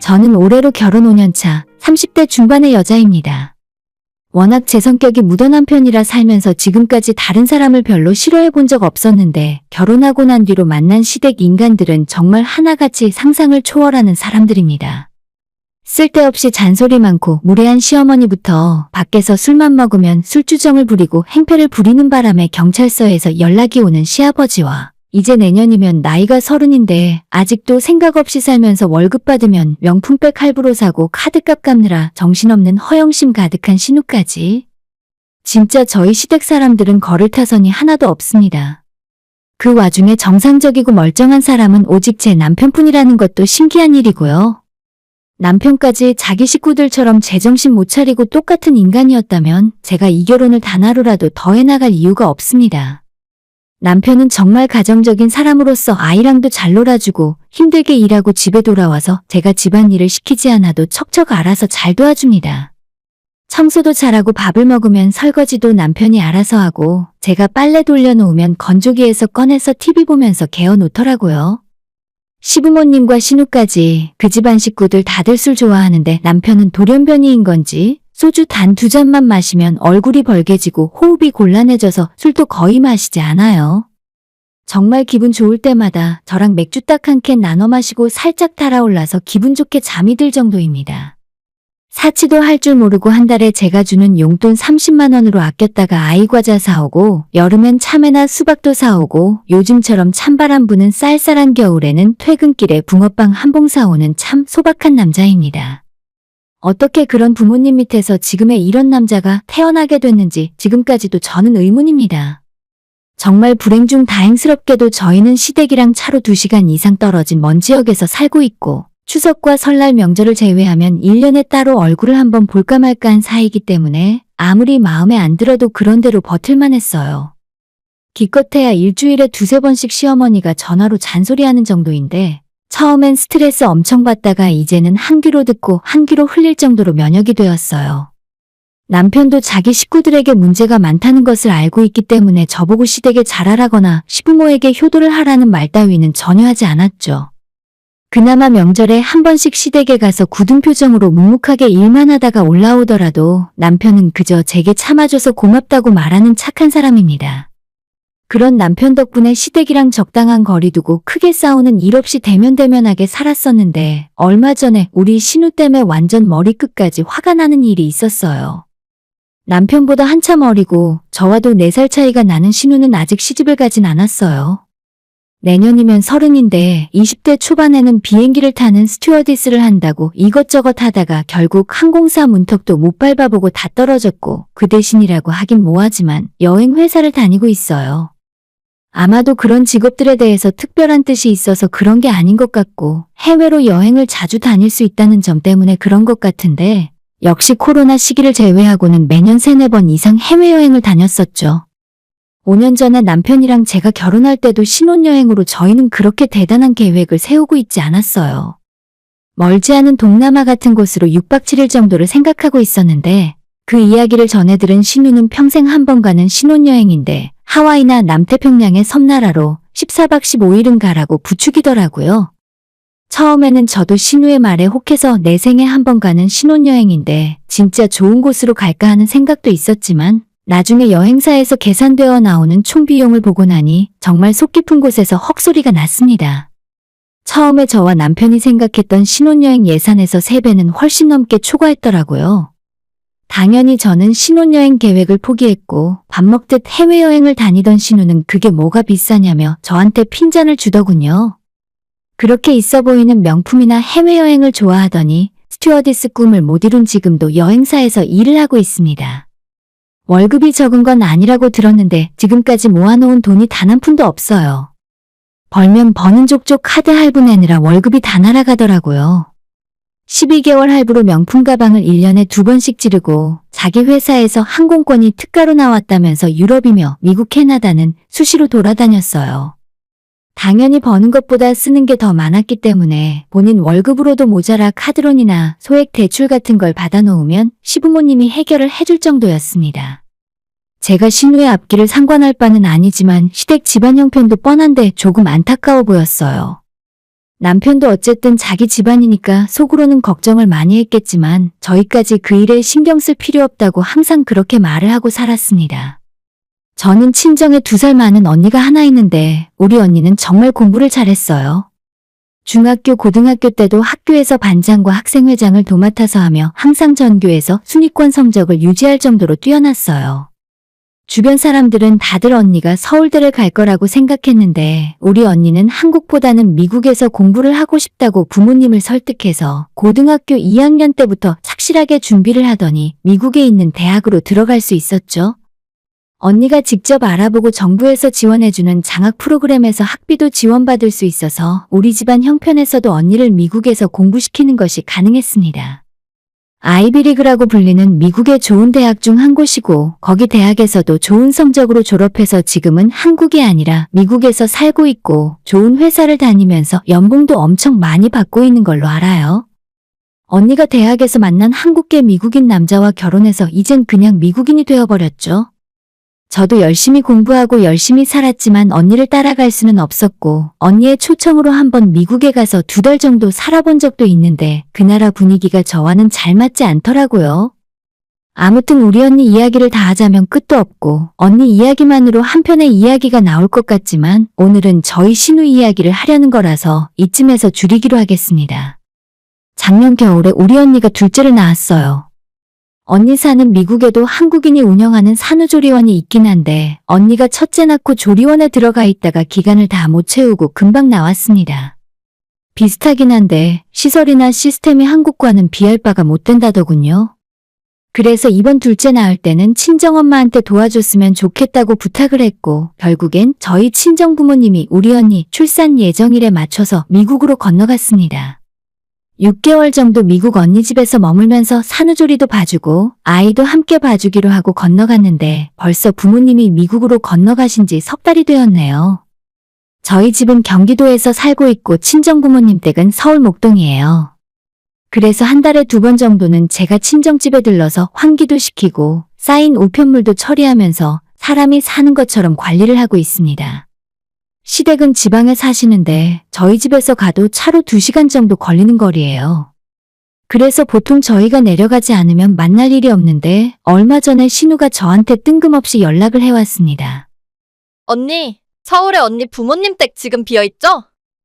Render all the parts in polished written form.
저는 올해로 결혼 5년차 30대 중반의 여자입니다. 워낙 제 성격이 무던한 편이라 살면서 지금까지 다른 사람을 별로 싫어해 본 적 없었는데 결혼하고 난 뒤로 만난 시댁 인간들은 정말 하나같이 상상을 초월하는 사람들입니다. 쓸데없이 잔소리 많고 무례한 시어머니부터 밖에서 술만 먹으면 술주정을 부리고 행패를 부리는 바람에 경찰서에서 연락이 오는 시아버지와 이제 내년이면 나이가 30인데 아직도 생각 없이 살면서 월급 받으면 명품백 할부로 사고 카드값 갚느라 정신없는 허영심 가득한 신우까지. 진짜 저희 시댁 사람들은 걸을 타선이 하나도 없습니다. 그 와중에 정상적이고 멀쩡한 사람은 오직 제 남편뿐이라는 것도 신기한 일이고요. 남편까지 자기 식구들처럼 제정신 못 차리고 똑같은 인간이었다면 제가 이 결혼을 단 하루라도 더 해나갈 이유가 없습니다. 남편은 정말 가정적인 사람으로서 아이랑도 잘 놀아주고 힘들게 일하고 집에 돌아와서 제가 집안일을 시키지 않아도 척척 알아서 잘 도와줍니다. 청소도 잘하고 밥을 먹으면 설거지도 남편이 알아서 하고 제가 빨래 돌려놓으면 건조기에서 꺼내서 TV 보면서 개어놓더라고요. 시부모님과 신우까지 그 집안 식구들 다들 술 좋아하는데 남편은 돌연변이인 건지 소주 단 2잔만 마시면 얼굴이 벌개지고 호흡이 곤란해져서 술도 거의 마시지 않아요. 정말 기분 좋을 때마다 저랑 맥주 딱 한 캔 나눠 마시고 살짝 달아올라서 기분 좋게 잠이 들 정도입니다. 사치도 할 줄 모르고 한 달에 제가 주는 용돈 30만 원으로 아꼈다가 아이 과자 사오고 여름엔 참외나 수박도 사오고 요즘처럼 찬바람 부는 쌀쌀한 겨울에는 퇴근길에 붕어빵 한 봉 사오는 참 소박한 남자입니다. 어떻게 그런 부모님 밑에서 지금의 이런 남자가 태어나게 됐는지 지금까지도 저는 의문입니다. 정말 불행 중 다행스럽게도 저희는 시댁이랑 차로 2시간 이상 떨어진 먼 지역에서 살고 있고 추석과 설날 명절을 제외하면 1년에 따로 얼굴을 한번 볼까 말까 한 사이이기 때문에 아무리 마음에 안 들어도 그런 대로 버틸만 했어요. 기껏해야 일주일에 2~3번씩 시어머니가 전화로 잔소리하는 정도인데 처음엔 스트레스 엄청 받다가 이제는 한 귀로 듣고 한 귀로 흘릴 정도로 면역이 되었어요. 남편도 자기 식구들에게 문제가 많다는 것을 알고 있기 때문에 저보고 시댁에 잘하라거나 시부모에게 효도를 하라는 말 따위는 전혀 하지 않았죠. 그나마 명절에 한 번씩 시댁에 가서 굳은 표정으로 묵묵하게 일만 하다가 올라오더라도 남편은 그저 제게 참아줘서 고맙다고 말하는 착한 사람입니다. 그런 남편 덕분에 시댁이랑 적당한 거리 두고 크게 싸우는 일 없이 대면대면하게 살았었는데 얼마 전에 우리 신우 때문에 완전 머리끝까지 화가 나는 일이 있었어요. 남편보다 한참 어리고 저와도 4살 차이가 나는 신우는 아직 시집을 가진 않았어요. 내년이면 30인데 20대 초반에는 비행기를 타는 스튜어디스를 한다고 이것저것 하다가 결국 항공사 문턱도 못 밟아보고 다 떨어졌고 그 대신이라고 하긴 뭐하지만 여행 회사를 다니고 있어요. 아마도 그런 직업들에 대해서 특별한 뜻이 있어서 그런 게 아닌 것 같고 해외로 여행을 자주 다닐 수 있다는 점 때문에 그런 것 같은데 역시 코로나 시기를 제외하고는 매년 3~4번 이상 해외여행을 다녔었죠. 5년 전에 남편이랑 제가 결혼할 때도 신혼여행으로 저희는 그렇게 대단한 계획을 세우고 있지 않았어요. 멀지 않은 동남아 같은 곳으로 6박 7일 정도를 생각하고 있었는데 그 이야기를 전해 들은 신우는 평생 한 번 가는 신혼여행인데 하와이나 남태평양의 섬나라로 14박 15일은 가라고 부추기더라고요. 처음에는 저도 신우의 말에 혹해서 내 생에 한 번 가는 신혼여행인데 진짜 좋은 곳으로 갈까 하는 생각도 있었지만 나중에 여행사에서 계산되어 나오는 총 비용을 보고 나니 정말 속 깊은 곳에서 헉소리가 났습니다. 처음에 저와 남편이 생각했던 신혼여행 예산에서 3배는 훨씬 넘게 초과했더라고요. 당연히 저는 신혼여행 계획을 포기했고 밥 먹듯 해외여행을 다니던 신우는 그게 뭐가 비싸냐며 저한테 핀잔을 주더군요. 그렇게 있어 보이는 명품이나 해외여행을 좋아하더니 스튜어디스 꿈을 못 이룬 지금도 여행사에서 일을 하고 있습니다. 월급이 적은 건 아니라고 들었는데 지금까지 모아놓은 돈이 단 한 푼도 없어요. 벌면 버는 족족 카드 할부 내느라 월급이 다 날아가더라고요. 12개월 할부로 명품 가방을 1년에 2번씩 찌르고 자기 회사에서 항공권이 특가로 나왔다면서 유럽이며 미국 캐나다는 수시로 돌아다녔어요. 당연히 버는 것보다 쓰는 게 더 많았기 때문에 본인 월급으로도 모자라 카드론이나 소액 대출 같은 걸 받아놓으면 시부모님이 해결을 해줄 정도였습니다. 제가 신우의 앞길을 상관할 바는 아니지만 시댁 집안 형편도 뻔한데 조금 안타까워 보였어요. 남편도 어쨌든 자기 집안이니까 속으로는 걱정을 많이 했겠지만 저희까지 그 일에 신경 쓸 필요 없다고 항상 그렇게 말을 하고 살았습니다. 저는 친정에 2살 많은 언니가 하나 있는데 우리 언니는 정말 공부를 잘했어요. 중학교, 고등학교 때도 학교에서 반장과 학생회장을 도맡아서 하며 항상 전교에서 순위권 성적을 유지할 정도로 뛰어났어요. 주변 사람들은 다들 언니가 서울대를 갈 거라고 생각했는데 우리 언니는 한국보다는 미국에서 공부를 하고 싶다고 부모님을 설득해서 고등학교 2학년 때부터 착실하게 준비를 하더니 미국에 있는 대학으로 들어갈 수 있었죠. 언니가 직접 알아보고 정부에서 지원해주는 장학 프로그램에서 학비도 지원받을 수 있어서 우리 집안 형편에서도 언니를 미국에서 공부시키는 것이 가능했습니다. 아이비리그라고 불리는 미국의 좋은 대학 중 한 곳이고 거기 대학에서도 좋은 성적으로 졸업해서 지금은 한국이 아니라 미국에서 살고 있고 좋은 회사를 다니면서 연봉도 엄청 많이 받고 있는 걸로 알아요. 언니가 대학에서 만난 한국계 미국인 남자와 결혼해서 이젠 그냥 미국인이 되어버렸죠. 저도 열심히 공부하고 열심히 살았지만 언니를 따라갈 수는 없었고 언니의 초청으로 한번 미국에 가서 2달 정도 살아본 적도 있는데 그 나라 분위기가 저와는 잘 맞지 않더라고요. 아무튼 우리 언니 이야기를 다 하자면 끝도 없고 언니 이야기만으로 한 편의 이야기가 나올 것 같지만 오늘은 저희 신우 이야기를 하려는 거라서 이쯤에서 줄이기로 하겠습니다. 작년 겨울에 우리 언니가 둘째를 낳았어요. 언니 사는 미국에도 한국인이 운영하는 산후조리원이 있긴 한데 언니가 첫째 낳고 조리원에 들어가 있다가 기간을 다 못 채우고 금방 나왔습니다. 비슷하긴 한데 시설이나 시스템이 한국과는 비할 바가 못 된다더군요. 그래서 이번 둘째 낳을 때는 친정엄마한테 도와줬으면 좋겠다고 부탁을 했고 결국엔 저희 친정부모님이 우리 언니 출산 예정일에 맞춰서 미국으로 건너갔습니다. 6개월 정도 미국 언니 집에서 머물면서 산후조리도 봐주고 아이도 함께 봐주기로 하고 건너갔는데 벌써 부모님이 미국으로 건너가신 지 3달이 되었네요. 저희 집은 경기도에서 살고 있고 친정부모님 댁은 서울 목동이에요. 그래서 한 달에 2번 정도는 제가 친정집에 들러서 환기도 시키고 쌓인 우편물도 처리하면서 사람이 사는 것처럼 관리를 하고 있습니다. 시댁은 지방에 사시는데 저희 집에서 가도 차로 2시간 정도 걸리는 거리예요. 그래서 보통 저희가 내려가지 않으면 만날 일이 없는데 얼마 전에 신우가 저한테 뜬금없이 연락을 해왔습니다. 언니, 서울에 언니 부모님 댁 지금 비어있죠?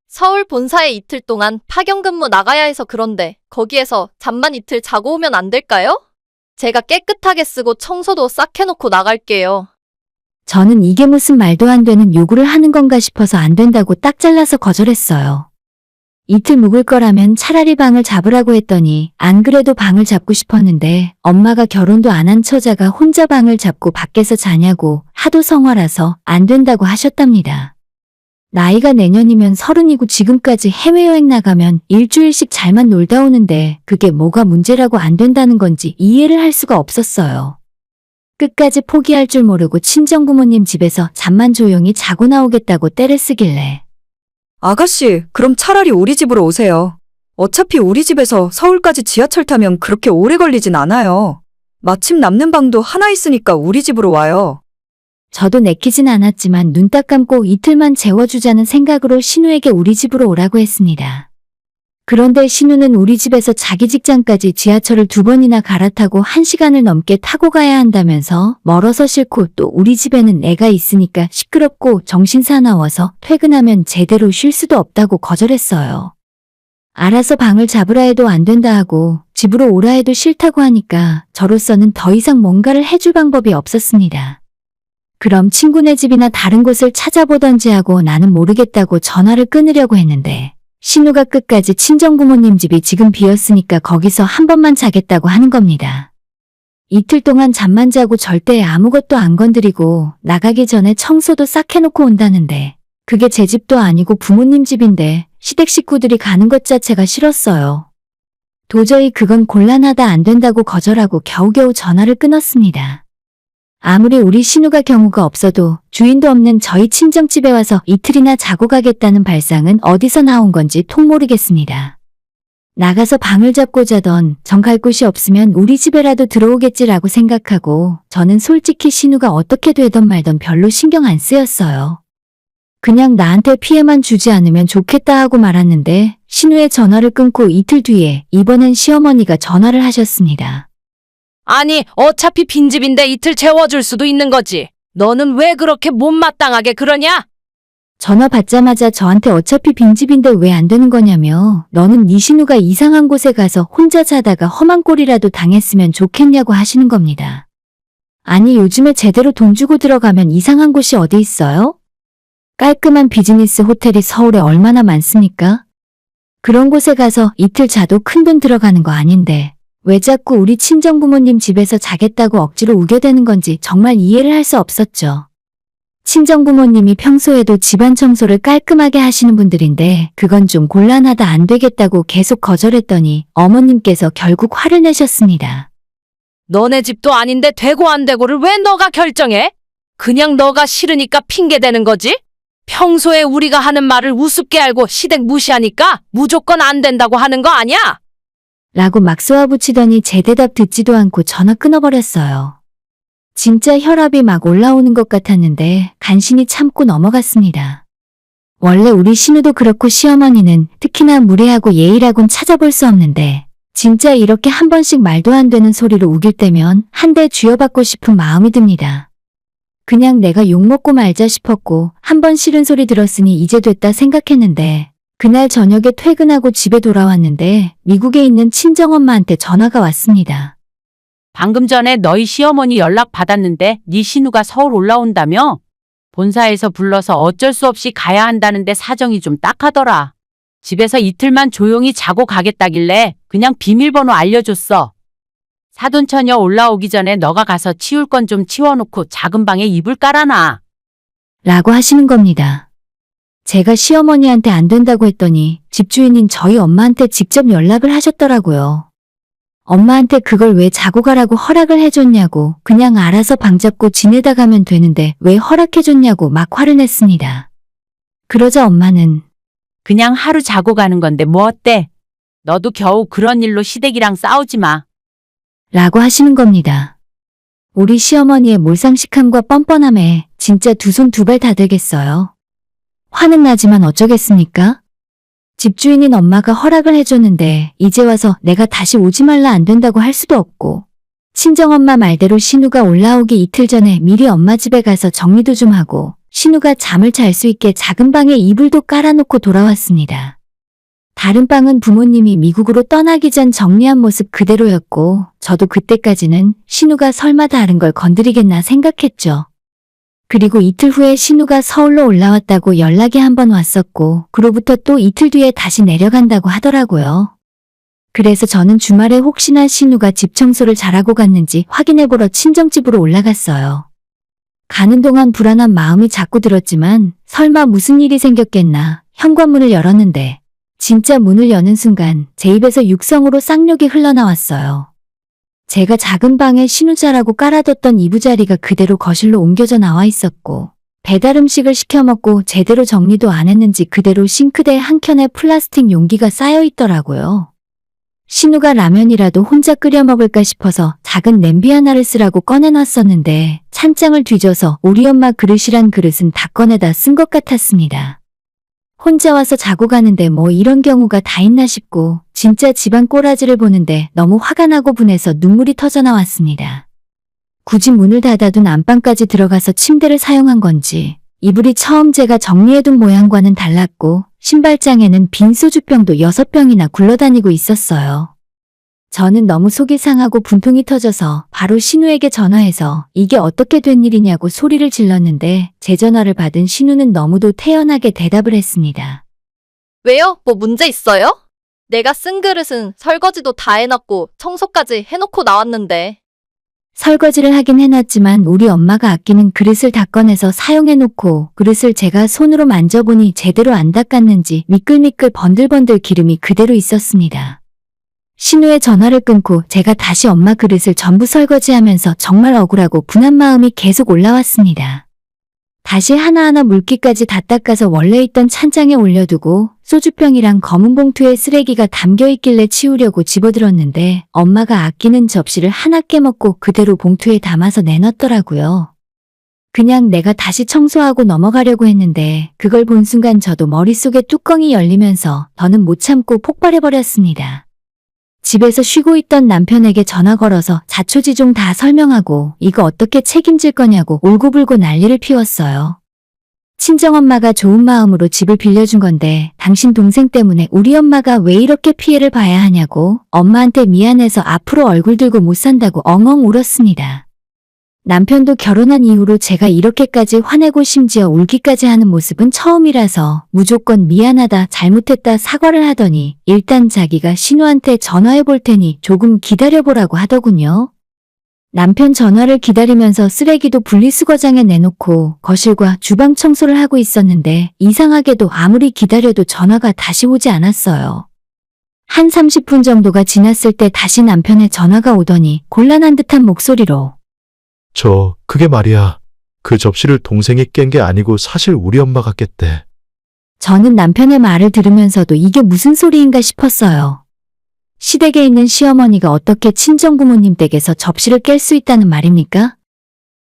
서울 본사에 이틀 동안 파견 근무 나가야 해서 그런데 거기에서 잠만 이틀 자고 오면 안 될까요? 제가 깨끗하게 쓰고 청소도 싹 해놓고 나갈게요. 저는 이게 무슨 말도 안 되는 요구를 하는 건가 싶어서 안 된다고 딱 잘라서 거절했어요. 이틀 묵을 거라면 차라리 방을 잡으라고 했더니 안 그래도 방을 잡고 싶었는데 엄마가 결혼도 안 한 처자가 혼자 방을 잡고 밖에서 자냐고 하도 성화라서 안 된다고 하셨답니다. 나이가 내년이면 30이고 지금까지 해외여행 나가면 일주일씩 잘만 놀다 오는데 그게 뭐가 문제라고 안 된다는 건지 이해를 할 수가 없었어요. 끝까지 포기할 줄 모르고 친정부모님 집에서 잠만 조용히 자고 나오겠다고 떼를 쓰길래 아가씨, 그럼 차라리 우리 집으로 오세요. 어차피 우리 집에서 서울까지 지하철 타면 그렇게 오래 걸리진 않아요. 마침 남는 방도 하나 있으니까 우리 집으로 와요. 저도 내키진 않았지만 눈 딱 감고 이틀만 재워주자는 생각으로 신우에게 우리 집으로 오라고 했습니다. 그런데 신우는 우리 집에서 자기 직장까지 지하철을 2번이나 갈아타고 1시간을 넘게 타고 가야 한다면서 멀어서 싫고 또 우리 집에는 애가 있으니까 시끄럽고 정신 사나워서 퇴근하면 제대로 쉴 수도 없다고 거절했어요. 알아서 방을 잡으라 해도 안 된다 하고 집으로 오라 해도 싫다고 하니까 저로서는 더 이상 뭔가를 해줄 방법이 없었습니다. 그럼 친구네 집이나 다른 곳을 찾아보던지 하고 나는 모르겠다고 전화를 끊으려고 했는데 신우가 끝까지 친정부모님 집이 지금 비었으니까 거기서 한 번만 자겠다고 하는 겁니다. 이틀 동안 잠만 자고 절대 아무것도 안 건드리고 나가기 전에 청소도 싹 해놓고 온다는데 그게 제 집도 아니고 부모님 집인데 시댁 식구들이 가는 것 자체가 싫었어요. 도저히 그건 곤란하다 안 된다고 거절하고 겨우겨우 전화를 끊었습니다. 아무리 우리 신우가 경우가 없어도 주인도 없는 저희 친정집에 와서 이틀이나 자고 가겠다는 발상은 어디서 나온 건지 통 모르겠습니다. 나가서 방을 잡고 자던 정 갈 곳이 없으면 우리 집에라도 들어오겠지라고 생각하고 저는 솔직히 신우가 어떻게 되던 말던 별로 신경 안 쓰였어요. 그냥 나한테 피해만 주지 않으면 좋겠다 하고 말았는데 신우의 전화를 끊고 이틀 뒤에 이번엔 시어머니가 전화를 하셨습니다. 아니, 어차피 빈집인데 이틀 채워줄 수도 있는 거지. 너는 왜 그렇게 못마땅하게 그러냐? 전화 받자마자 저한테 어차피 빈집인데 왜 안 되는 거냐며 너는 네 신우가 이상한 곳에 가서 혼자 자다가 험한 꼴이라도 당했으면 좋겠냐고 하시는 겁니다. 아니 요즘에 제대로 돈 주고 들어가면 이상한 곳이 어디 있어요? 깔끔한 비즈니스 호텔이 서울에 얼마나 많습니까? 그런 곳에 가서 이틀 자도 큰돈 들어가는 거 아닌데 왜 자꾸 우리 친정부모님 집에서 자겠다고 억지로 우겨대는 건지 정말 이해를 할 수 없었죠. 친정부모님이 평소에도 집안 청소를 깔끔하게 하시는 분들인데 그건 좀 곤란하다 안 되겠다고 계속 거절했더니 어머님께서 결국 화를 내셨습니다. 너네 집도 아닌데 되고 안 되고를 왜 너가 결정해? 그냥 너가 싫으니까 핑계대는 거지? 평소에 우리가 하는 말을 우습게 알고 시댁 무시하니까 무조건 안 된다고 하는 거 아니야? 라고 막 쏘아붙이더니 제 대답 듣지도 않고 전화 끊어버렸어요. 진짜 혈압이 막 올라오는 것 같았는데 간신히 참고 넘어갔습니다. 원래 우리 신우도 그렇고 시어머니는 특히나 무례하고 예의라곤 찾아볼 수 없는데 진짜 이렇게 한 번씩 말도 안 되는 소리로 우길 때면 한 대 쥐어받고 싶은 마음이 듭니다. 그냥 내가 욕먹고 말자 싶었고 한 번 싫은 소리 들었으니 이제 됐다 생각했는데 그날 저녁에 퇴근하고 집에 돌아왔는데 미국에 있는 친정엄마한테 전화가 왔습니다. 방금 전에 너희 시어머니 연락 받았는데 네 신우가 서울 올라온다며? 본사에서 불러서 어쩔 수 없이 가야 한다는데 사정이 좀 딱하더라. 집에서 이틀만 조용히 자고 가겠다길래 그냥 비밀번호 알려줬어. 사돈처녀 올라오기 전에 너가 가서 치울 건 좀 치워놓고 작은 방에 이불 깔아놔. 라고 하시는 겁니다. 제가 시어머니한테 안 된다고 했더니 집주인인 저희 엄마한테 직접 연락을 하셨더라고요. 엄마한테 그걸 왜 자고 가라고 허락을 해줬냐고 그냥 알아서 방 잡고 지내다 가면 되는데 왜 허락해줬냐고 막 화를 냈습니다. 그러자 엄마는 그냥 하루 자고 가는 건데 뭐 어때? 너도 겨우 그런 일로 시댁이랑 싸우지 마. 라고 하시는 겁니다. 우리 시어머니의 몰상식함과 뻔뻔함에 진짜 두 손 두 발 다 되겠어요. 화는 나지만 어쩌겠습니까? 집주인인 엄마가 허락을 해줬는데 이제 와서 내가 다시 오지 말라 안 된다고 할 수도 없고 친정엄마 말대로 신우가 올라오기 이틀 전에 미리 엄마 집에 가서 정리도 좀 하고 신우가 잠을 잘 수 있게 작은 방에 이불도 깔아놓고 돌아왔습니다. 다른 방은 부모님이 미국으로 떠나기 전 정리한 모습 그대로였고 저도 그때까지는 신우가 설마 다른 걸 건드리겠나 생각했죠. 그리고 이틀 후에 신우가 서울로 올라왔다고 연락이 한 번 왔었고 그로부터 또 이틀 뒤에 다시 내려간다고 하더라고요. 그래서 저는 주말에 혹시나 신우가 집 청소를 잘하고 갔는지 확인해보러 친정집으로 올라갔어요. 가는 동안 불안한 마음이 자꾸 들었지만 설마 무슨 일이 생겼겠나 현관문을 열었는데 진짜 문을 여는 순간 제 입에서 육성으로 쌍욕이 흘러나왔어요. 제가 작은 방에 신우자라고 깔아뒀던 이부자리가 그대로 거실로 옮겨져 나와 있었고 배달 음식을 시켜 먹고 제대로 정리도 안 했는지 그대로 싱크대에 한켠에 플라스틱 용기가 쌓여 있더라고요. 신우가 라면이라도 혼자 끓여 먹을까 싶어서 작은 냄비 하나를 쓰라고 꺼내놨었는데 찬장을 뒤져서 우리 엄마 그릇이란 그릇은 다 꺼내다 쓴 것 같았습니다. 혼자 와서 자고 가는데 뭐 이런 경우가 다 있나 싶고 진짜 집안 꼬라지를 보는데 너무 화가 나고 분해서 눈물이 터져 나왔습니다. 굳이 문을 닫아둔 안방까지 들어가서 침대를 사용한 건지 이불이 처음 제가 정리해둔 모양과는 달랐고 신발장에는 빈 소주병도 6병이나 굴러다니고 있었어요. 저는 너무 속이 상하고 분통이 터져서 바로 신우에게 전화해서 이게 어떻게 된 일이냐고 소리를 질렀는데 제 전화를 받은 신우는 너무도 태연하게 대답을 했습니다. 왜요? 뭐 문제 있어요? 내가 쓴 그릇은 설거지도 다 해놨고 청소까지 해놓고 나왔는데. 설거지를 하긴 해놨지만 우리 엄마가 아끼는 그릇을 다 꺼내서 사용해놓고 그릇을 제가 손으로 만져보니 제대로 안 닦았는지 미끌미끌 번들번들 기름이 그대로 있었습니다. 신우의 전화를 끊고 제가 다시 엄마 그릇을 전부 설거지하면서 정말 억울하고 분한 마음이 계속 올라왔습니다. 다시 하나하나 물기까지 다 닦아서 원래 있던 찬장에 올려두고 소주병이랑 검은 봉투에 쓰레기가 담겨있길래 치우려고 집어들었는데 엄마가 아끼는 접시를 하나 깨먹고 그대로 봉투에 담아서 내놨더라고요. 그냥 내가 다시 청소하고 넘어가려고 했는데 그걸 본 순간 저도 머릿속에 뚜껑이 열리면서 더는 못 참고 폭발해버렸습니다. 집에서 쉬고 있던 남편에게 전화 걸어서 자초지종 다 설명하고 이거 어떻게 책임질 거냐고 울고불고 난리를 피웠어요. 친정엄마가 좋은 마음으로 집을 빌려준 건데 당신 동생 때문에 우리 엄마가 왜 이렇게 피해를 봐야 하냐고 엄마한테 미안해서 앞으로 얼굴 들고 못 산다고 엉엉 울었습니다. 남편도 결혼한 이후로 제가 이렇게까지 화내고 심지어 울기까지 하는 모습은 처음이라서 무조건 미안하다, 잘못했다 사과를 하더니 일단 자기가 신우한테 전화해 볼 테니 조금 기다려보라고 하더군요. 남편 전화를 기다리면서 쓰레기도 분리수거장에 내놓고 거실과 주방 청소를 하고 있었는데 이상하게도 아무리 기다려도 전화가 다시 오지 않았어요. 한 30분 정도가 지났을 때 다시 남편의 전화가 오더니 곤란한 듯한 목소리로 그게 말이야. 그 접시를 동생이 깬 게 아니고 사실 우리 엄마가 깼대. 저는 남편의 말을 들으면서도 이게 무슨 소리인가 싶었어요. 시댁에 있는 시어머니가 어떻게 친정부모님 댁에서 접시를 깰 수 있다는 말입니까?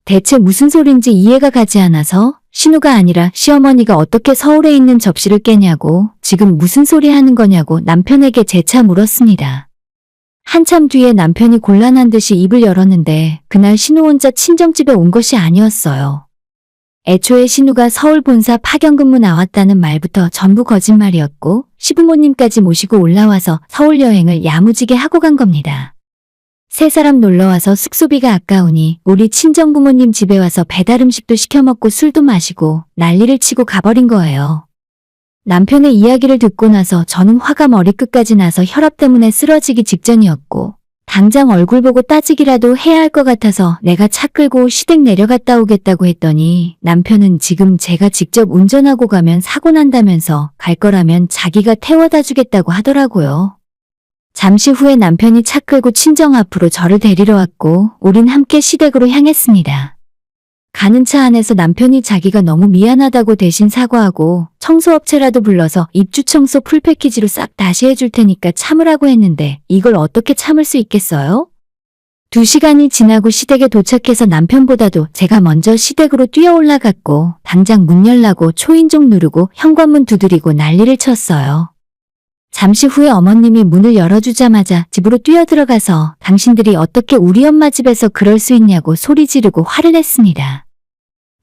대체 무슨 소린지 이해가 가지 않아서 신우가 아니라 시어머니가 어떻게 서울에 있는 접시를 깨냐고 지금 무슨 소리 하는 거냐고 남편에게 재차 물었습니다. 한참 뒤에 남편이 곤란한 듯이 입을 열었는데 그날 신우 혼자 친정집에 온 것이 아니었어요. 애초에 신우가 서울 본사 파견 근무 나왔다는 말부터 전부 거짓말이었고 시부모님까지 모시고 올라와서 서울 여행을 야무지게 하고 간 겁니다. 세 사람 놀러와서 숙소비가 아까우니 우리 친정부모님 집에 와서 배달 음식도 시켜 먹고 술도 마시고 난리를 치고 가버린 거예요. 남편의 이야기를 듣고 나서 저는 화가 머리끝까지 나서 혈압 때문에 쓰러지기 직전이었고 당장 얼굴 보고 따지기라도 해야 할 것 같아서 내가 차 끌고 시댁 내려갔다 오겠다고 했더니 남편은 지금 제가 직접 운전하고 가면 사고 난다면서 갈 거라면 자기가 태워다 주겠다고 하더라고요. 잠시 후에 남편이 차 끌고 친정 앞으로 저를 데리러 왔고 우린 함께 시댁으로 향했습니다. 가는 차 안에서 남편이 자기가 너무 미안하다고 대신 사과하고 청소업체라도 불러서 입주 청소 풀패키지로 싹 다시 해줄 테니까 참으라고 했는데 이걸 어떻게 참을 수 있겠어요? 2시간이 지나고 시댁에 도착해서 남편보다도 제가 먼저 시댁으로 뛰어 올라갔고 당장 문 열라고 초인종 누르고 현관문 두드리고 난리를 쳤어요. 잠시 후에 어머님이 문을 열어주자마자 집으로 뛰어들어가서 당신들이 어떻게 우리 엄마 집에서 그럴 수 있냐고 소리 지르고 화를 냈습니다.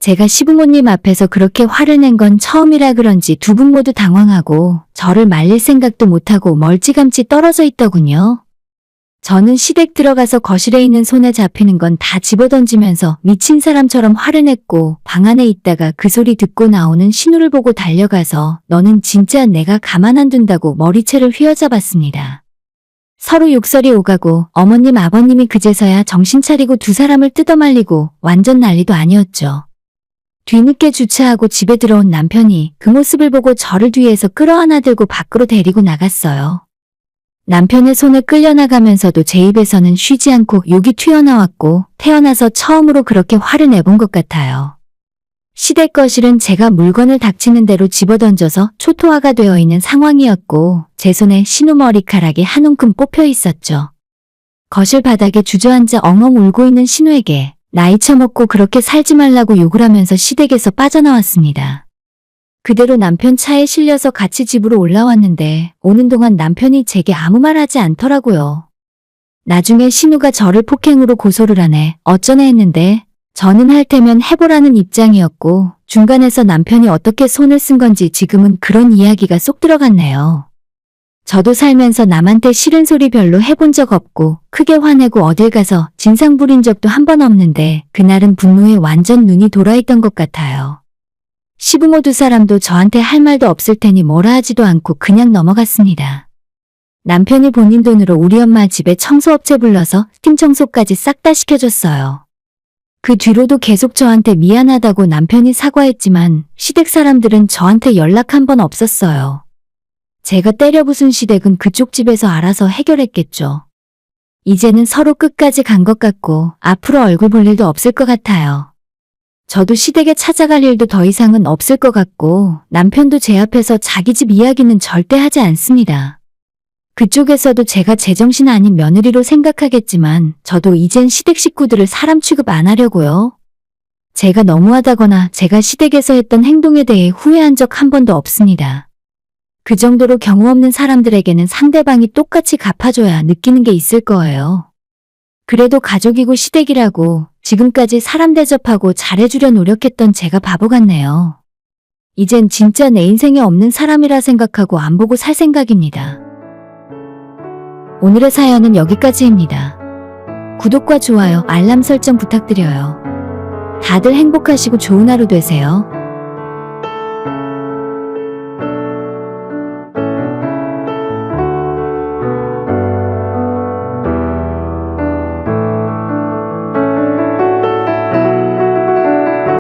제가 시부모님 앞에서 그렇게 화를 낸 건 처음이라 그런지 두 분 모두 당황하고 저를 말릴 생각도 못하고 멀찌감치 떨어져 있더군요. 저는 시댁 들어가서 거실에 있는 손에 잡히는 건 다 집어던지면서 미친 사람처럼 화를 냈고 방 안에 있다가 그 소리 듣고 나오는 신우를 보고 달려가서 너는 진짜 내가 가만 안 둔다고 머리채를 휘어잡았습니다. 서로 욕설이 오가고 어머님 아버님이 그제서야 정신 차리고 두 사람을 뜯어말리고 완전 난리도 아니었죠. 뒤늦게 주차하고 집에 들어온 남편이 그 모습을 보고 저를 뒤에서 끌어안아 들고 밖으로 데리고 나갔어요. 남편의 손에 끌려나가면서도 제 입에서는 쉬지 않고 욕이 튀어나왔고 태어나서 처음으로 그렇게 화를 내본 것 같아요. 시댁 거실은 제가 물건을 닥치는 대로 집어던져서 초토화가 되어 있는 상황이었고 제 손에 신우 머리카락이 한 움큼 뽑혀 있었죠. 거실 바닥에 주저앉아 엉엉 울고 있는 신우에게 나이 처먹고 그렇게 살지 말라고 욕을 하면서 시댁에서 빠져나왔습니다. 그대로 남편 차에 실려서 같이 집으로 올라왔는데 오는 동안 남편이 제게 아무 말 하지 않더라고요. 나중에 신우가 저를 폭행으로 고소를 하네 어쩌네 했는데 저는 할 테면 해보라는 입장이었고 중간에서 남편이 어떻게 손을 쓴 건지 지금은 그런 이야기가 쏙 들어갔네요. 저도 살면서 남한테 싫은 소리 별로 해본 적 없고 크게 화내고 어딜 가서 진상 부린 적도 한 번 없는데 그날은 분노에 완전 눈이 돌아있던 것 같아요. 시부모 두 사람도 저한테 할 말도 없을 테니 뭐라 하지도 않고 그냥 넘어갔습니다. 남편이 본인 돈으로 우리 엄마 집에 청소업체 불러서 스팀 청소까지 싹 다 시켜줬어요. 그 뒤로도 계속 저한테 미안하다고 남편이 사과했지만 시댁 사람들은 저한테 연락 한 번 없었어요. 제가 때려 부순 시댁은 그쪽 집에서 알아서 해결했겠죠. 이제는 서로 끝까지 간 것 같고 앞으로 얼굴 볼 일도 없을 것 같아요. 저도 시댁에 찾아갈 일도 더 이상은 없을 것 같고 남편도 제 앞에서 자기 집 이야기는 절대 하지 않습니다. 그쪽에서도 제가 제정신 아닌 며느리로 생각하겠지만 저도 이젠 시댁 식구들을 사람 취급 안 하려고요. 제가 너무하다거나 제가 시댁에서 했던 행동에 대해 후회한 적 한 번도 없습니다. 그 정도로 경우 없는 사람들에게는 상대방이 똑같이 갚아줘야 느끼는 게 있을 거예요. 그래도 가족이고 시댁이라고 지금까지 사람 대접하고 잘해주려 노력했던 제가 바보 같네요. 이젠 진짜 내 인생에 없는 사람이라 생각하고 안 보고 살 생각입니다. 오늘의 사연은 여기까지입니다. 구독과 좋아요, 알람 설정 부탁드려요. 다들 행복하시고 좋은 하루 되세요.